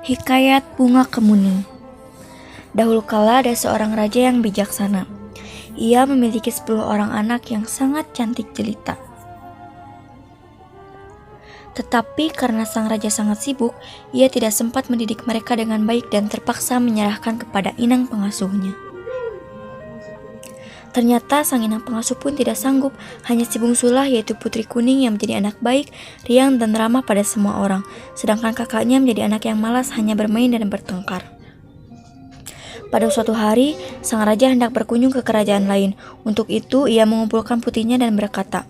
Hikayat Bunga Kemuning. Dahulu kala ada seorang raja yang bijaksana. Ia memiliki 10 orang anak yang sangat cantik jelita. Tetapi karena sang raja sangat sibuk, ia tidak sempat mendidik mereka dengan baik dan terpaksa menyerahkan kepada inang pengasuhnya. Ternyata sang inang pengasuh pun tidak sanggup, hanya si bungsulah yaitu Putri Kuning yang menjadi anak baik, riang dan ramah pada semua orang, sedangkan kakaknya menjadi anak yang malas hanya bermain dan bertengkar. Pada suatu hari, sang raja hendak berkunjung ke kerajaan lain. Untuk itu, ia mengumpulkan putrinya dan berkata,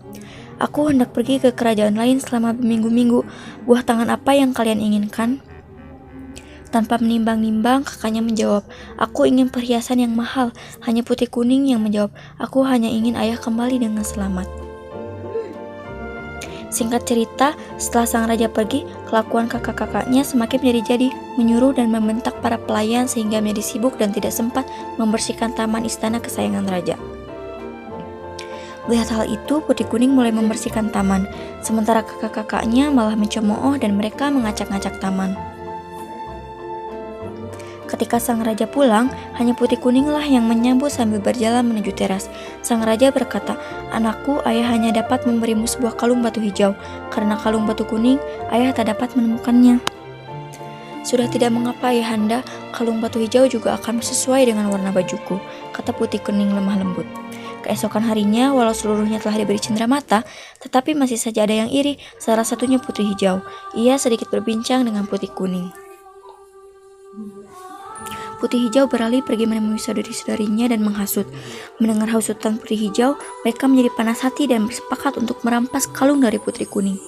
"Aku hendak pergi ke kerajaan lain selama berminggu-minggu. Buah tangan apa yang kalian inginkan?" Tanpa menimbang-nimbang, kakaknya menjawab, "Aku ingin perhiasan yang mahal." Hanya Putri Kuning yang menjawab, "Aku hanya ingin ayah kembali dengan selamat." Singkat cerita, setelah sang raja pergi, kelakuan kakak-kakaknya semakin menjadi-jadi, menyuruh dan membentak para pelayan sehingga menjadi sibuk dan tidak sempat membersihkan taman istana kesayangan raja. Melihat hal itu, Putri Kuning mulai membersihkan taman, sementara kakak-kakaknya malah mencemooh dan mereka mengacak-ngacak taman. Ketika sang raja pulang, hanya Putri Kuninglah yang menyambut sambil berjalan menuju teras. Sang raja berkata, "Anakku, ayah hanya dapat memberimu sebuah kalung batu hijau. Karena kalung batu kuning, ayah tak dapat menemukannya." "Sudah tidak mengapa, ayahanda, kalung batu hijau juga akan sesuai dengan warna bajuku," kata Putri Kuning lemah lembut. Keesokan harinya, walau seluruhnya telah diberi cendera mata, tetapi masih saja ada yang iri, salah satunya Putri Hijau. Ia sedikit berbincang dengan Putri Kuning. Putri Hijau beralih pergi menemui saudari-saudarinya dan menghasut. Mendengar hasutan Putri Hijau, mereka menjadi panas hati dan bersepakat untuk merampas kalung dari Putri Kuning.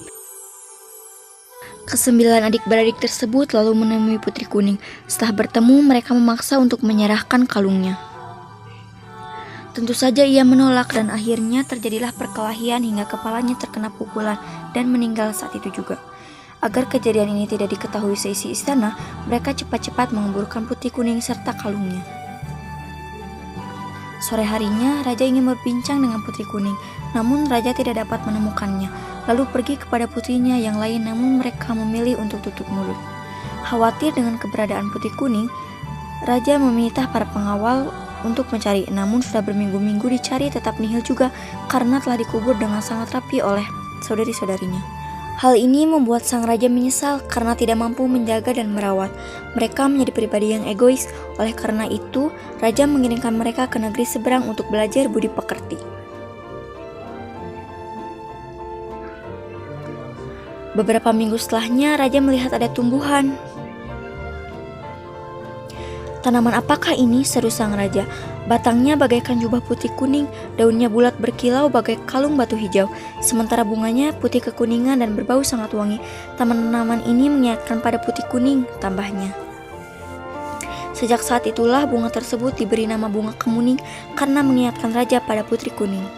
Kesembilan adik-beradik tersebut lalu menemui Putri Kuning. Setelah bertemu, mereka memaksa untuk menyerahkan kalungnya. Tentu saja ia menolak dan akhirnya terjadilah perkelahian hingga kepalanya terkena pukulan dan meninggal saat itu juga. Agar kejadian ini tidak diketahui seisi istana, mereka cepat-cepat menguburkan Putri Kuning serta kalungnya. Sore harinya, raja ingin berbincang dengan Putri Kuning, namun raja tidak dapat menemukannya. Lalu pergi kepada putrinya yang lain, namun mereka memilih untuk tutup mulut. Khawatir dengan keberadaan Putri Kuning, raja meminta para pengawal untuk mencari, namun sudah berminggu-minggu dicari tetap nihil juga karena telah dikubur dengan sangat rapi oleh saudari-saudarinya. Hal ini membuat sang raja menyesal karena tidak mampu menjaga dan merawat. Mereka menjadi pribadi yang egois, oleh karena itu raja mengirimkan mereka ke negeri seberang untuk belajar budi pekerti. Beberapa minggu setelahnya, raja melihat ada tumbuhan. "Tanaman apakah ini?" seru sang raja. "Batangnya bagaikan jubah Putri Kuning, daunnya bulat berkilau bagai kalung batu hijau, sementara bunganya putih kekuningan dan berbau sangat wangi. Tanaman ini mengingatkan pada Putri Kuning," tambahnya. Sejak saat itulah bunga tersebut diberi nama Bunga Kemuning karena mengingatkan raja pada Putri Kuning.